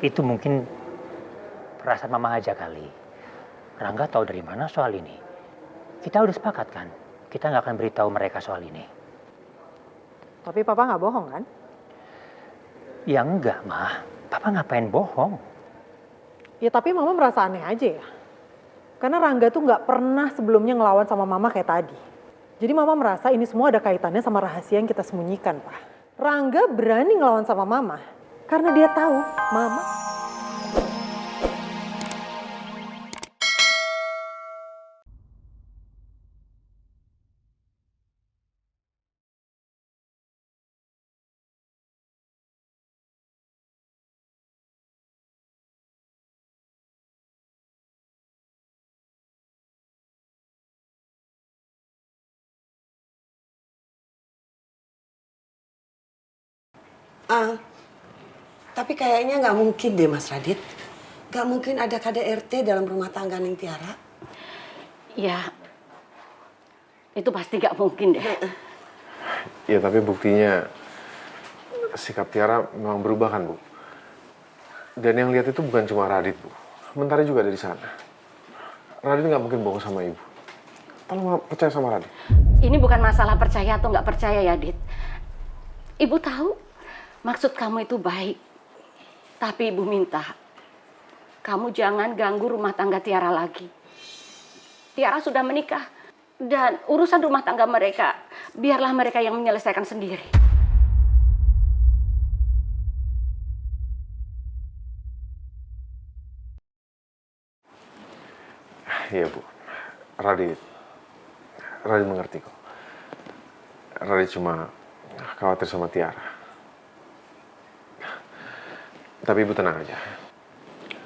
Itu mungkin perasaan mama aja kali. Rangga tahu dari mana soal ini. Kita udah sepakat kan, kita nggak akan beritahu mereka soal ini. Tapi papa nggak bohong kan? Ya enggak, mah. Papa ngapain bohong? Ya tapi mama merasa aneh aja ya. Karena Rangga tuh nggak pernah sebelumnya ngelawan sama mama kayak tadi. Jadi mama merasa ini semua ada kaitannya sama rahasia yang kita sembunyikan, Pak. Rangga berani ngelawan sama mama karena dia tahu mama. Ah, tapi kayaknya nggak mungkin deh Mas Radit. Nggak mungkin ada KDRT dalam rumah tangga Ning Tiara. Ya, itu pasti nggak mungkin deh. Ya tapi buktinya sikap Tiara memang berubah kan, Bu. Dan yang lihat itu bukan cuma Radit, Bu. Mentari juga ada di sana. Radit nggak mungkin bohong sama Ibu. Tolong percaya sama Radit. Ini bukan masalah percaya atau nggak percaya ya, Dit. Ibu tahu maksud kamu itu baik. Tapi Ibu minta, kamu jangan ganggu rumah tangga Tiara lagi. Tiara sudah menikah. Dan urusan rumah tangga mereka, biarlah mereka yang menyelesaikan sendiri. Iya, Bu. Radit mengerti kok. Radit cuma khawatir sama Tiara. Tapi Ibu tenang aja.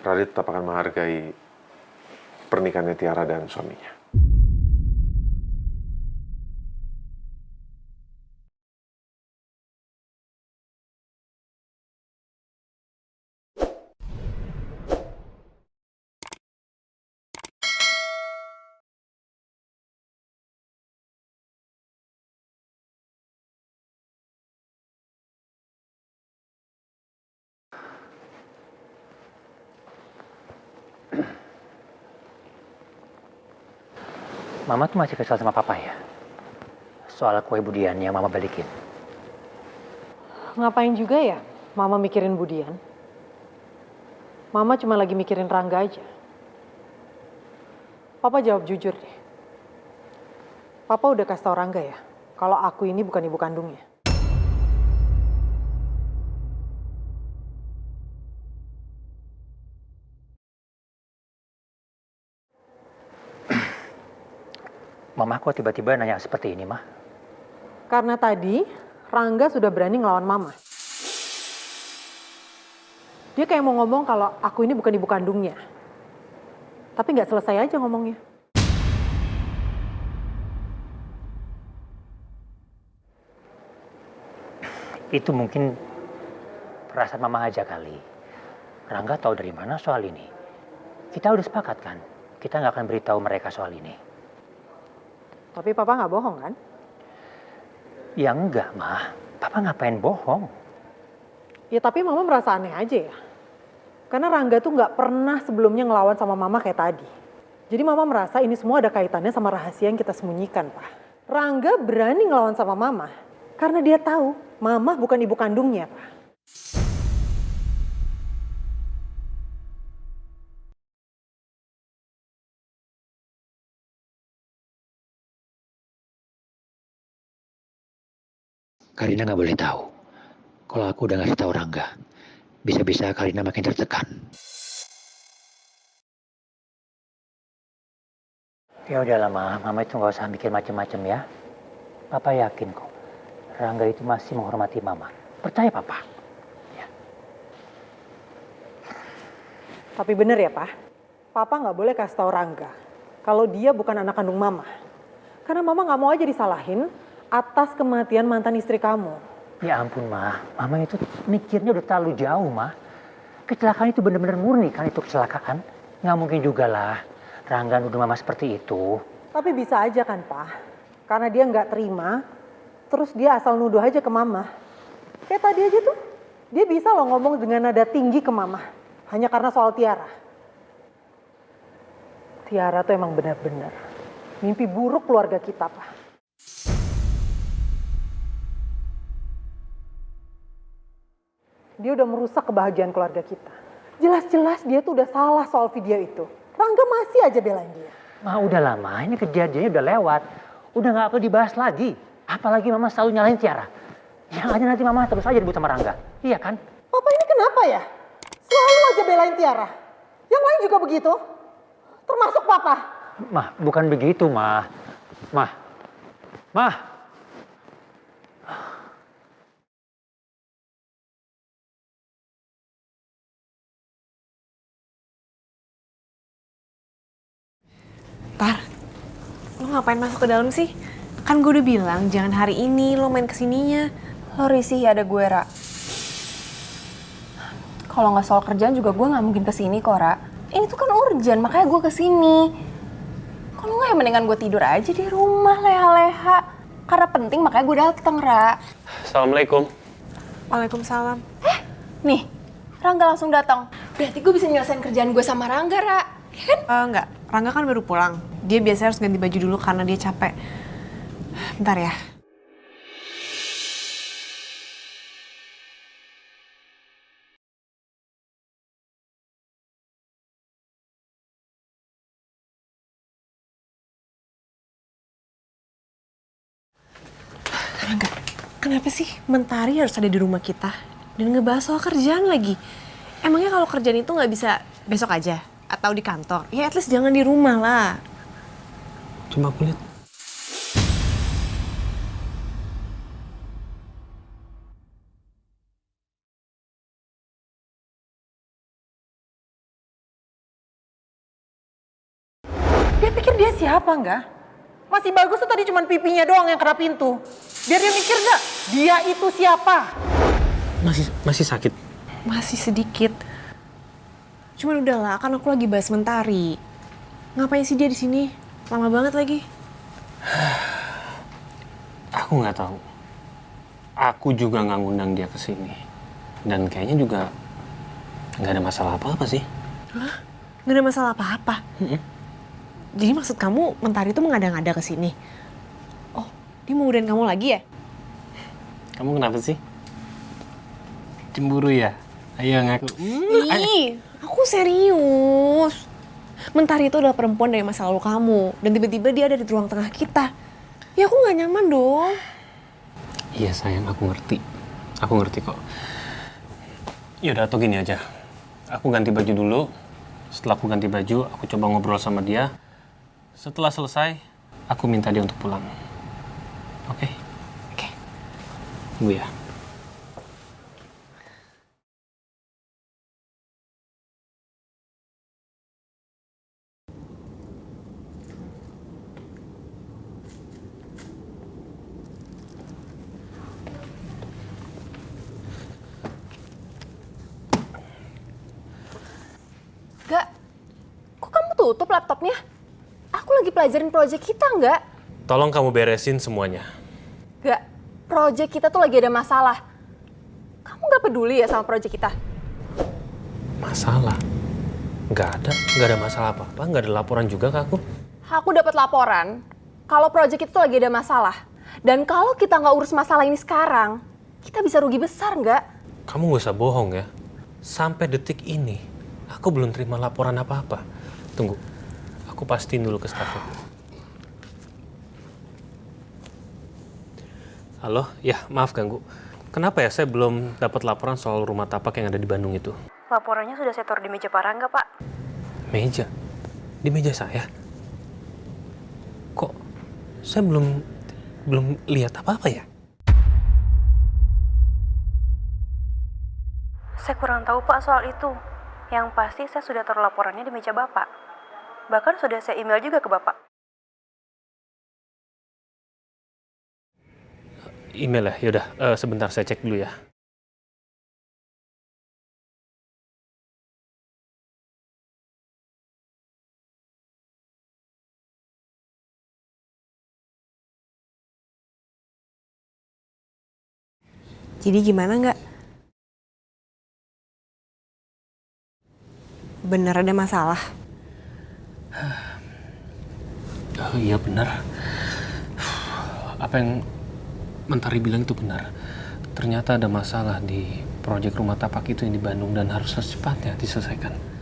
Radit tetap akan menghargai pernikahannya Tiara dan suaminya. Mama tuh masih kesal sama papa ya? Soal kue Budian yang mama balikin. Ngapain juga ya mama mikirin Budian? Mama cuma lagi mikirin Rangga aja. Papa jawab jujur deh. Papa udah kasih tau Rangga ya, kalau aku ini bukan ibu kandungnya. Mama kok tiba-tiba nanya seperti ini, mah? Karena tadi Rangga sudah berani ngelawan mama. Dia kayak mau ngomong kalau aku ini bukan ibu kandungnya. Tapi nggak selesai aja ngomongnya. Itu mungkin perasaan mama aja kali. Rangga tahu dari mana soal ini. Kita udah sepakat kan, kita nggak akan beritahu mereka soal ini. Tapi papa nggak bohong kan? Ya enggak, mah. Papa ngapain bohong? Ya tapi mama merasa aneh aja ya. Karena Rangga tuh nggak pernah sebelumnya ngelawan sama mama kayak tadi. Jadi mama merasa ini semua ada kaitannya sama rahasia yang kita sembunyikan, Pak. Rangga berani ngelawan sama mama karena dia tahu mama bukan ibu kandungnya, Pak. Karina nggak boleh tahu. Kalau aku udah ngasih tahu Rangga, bisa-bisa Karina makin tertekan. Ya udahlah, mama itu nggak usah mikir macem-macem ya. Papa yakin kok, Rangga itu masih menghormati mama. Percaya papa. Ya. Tapi bener ya, Pak. Papa nggak boleh kasih tahu Rangga kalau dia bukan anak kandung mama. Karena mama nggak mau aja disalahin atas kematian mantan istri kamu. Ya ampun, mama itu mikirnya udah terlalu jauh, Kecelakaan itu benar-benar murni kan itu kecelakaan. Nggak mungkin juga lah Rangga nuduh mama seperti itu. Tapi bisa aja kan, Pak. Karena dia nggak terima, terus dia asal nuduh aja ke mama. Kayak tadi aja tuh, dia bisa loh ngomong dengan nada tinggi ke mama. hanya karena soal Tiara. Tiara tuh emang benar-benar mimpi buruk keluarga kita, Pak. Dia udah merusak kebahagiaan keluarga kita. Jelas-jelas dia tuh udah salah soal video itu. Rangga masih aja belain dia. Ma udah lama, ini kejadiannya udah lewat. Udah nggak perlu dibahas lagi. Apalagi mama selalu nyalain Tiara. Yang ada nanti mama terus aja ribut sama Rangga. Iya kan? Papa ini kenapa ya? Selalu aja belain Tiara. Yang lain juga begitu. Termasuk Papa. Mah, bukan begitu, Mah. Mah. Mah. Tar, lo ngapain masuk ke dalam sih? Kan gue udah bilang jangan hari ini lo main kesininya. Lo risih ya ada gue, Ra. Kalau nggak soal kerjaan juga gue nggak mungkin kesini kok, Ra. Ini tuh kan urgent, makanya gue kesini. Kalau nggak ya mendingan gue tidur aja di rumah leha-leha. Karena penting makanya gue dateng, Ra. Assalamualaikum. Waalaikumsalam. Nih, Rangga langsung datang. Berarti gue bisa nyelesain kerjaan gue sama Rangga, Ra. Ya kan? Enggak, Rangga kan baru pulang. Dia biasanya harus ganti baju dulu karena dia capek. Bentar ya. Rangga, kenapa sih Mentari harus ada di rumah kita? Dan ngebahas soal kerjaan lagi. Emangnya kalau kerjaan itu nggak bisa besok aja? Atau di kantor? Ya at least jangan di rumah lah. Coba aku lihat. Dia pikir dia siapa nggak? Masih bagus tuh tadi cuma pipinya doang yang kena pintu. Biar dia mikir nggak, dia itu siapa? Masih sakit. Masih sedikit. Cuman udahlah, kan aku lagi bahas Mentari. Ngapain sih dia di sini? Lama banget lagi. Aku nggak tahu. Aku juga nggak ngundang dia ke sini. Dan kayaknya juga nggak ada masalah apa-apa sih. Hah? Nggak ada masalah apa-apa? Jadi maksud kamu Mentari itu mengada-ngada ke sini? Oh, dia mau udahin kamu lagi ya? Kamu kenapa sih? Cemburu ya? Ayo ngaku. Ih, aku serius. Mentari itu adalah perempuan dari masa lalu kamu. Dan tiba-tiba dia ada di ruang tengah kita. Ya aku nggak nyaman dong. Iya sayang, aku ngerti. Aku ngerti kok. Yaudah, atau gini aja. Aku ganti baju dulu. Setelah aku ganti baju, aku coba ngobrol sama dia. Setelah selesai, aku minta dia untuk pulang. Oke? Oke. Tunggu ya. Gak, kok kamu tutup laptopnya? Aku lagi pelajarin proyek kita, nggak? Tolong kamu beresin semuanya. Gak, proyek kita tuh lagi ada masalah. Kamu nggak peduli ya sama proyek kita? Masalah? Nggak ada masalah apa-apa, nggak ada laporan juga ke aku. Aku dapat laporan kalau proyek itu tuh lagi ada masalah. Dan kalau kita nggak urus masalah ini sekarang, kita bisa rugi besar, nggak? Kamu nggak usah bohong ya. Sampai detik ini, aku belum terima laporan apa-apa. Tunggu, aku pastiin dulu ke stafnya. Halo, ya maaf ganggu. Kenapa ya saya belum dapat laporan soal rumah tapak yang ada di Bandung itu? Laporannya sudah saya taruh di meja Pak Rangga, Pak. Meja? Di meja saya? Kok saya belum lihat apa-apa ya? Saya kurang tahu, Pak, soal itu. Yang pasti saya sudah taruh laporannya di meja Bapak. Bahkan sudah saya email juga ke Bapak. Email ya? Yaudah, sebentar saya cek dulu ya. Jadi gimana nggak? bener ada masalah. Oh, iya benar. Apa yang Mentari bilang itu benar. Ternyata ada masalah di proyek rumah tapak itu yang di Bandung dan harus secepatnya diselesaikan.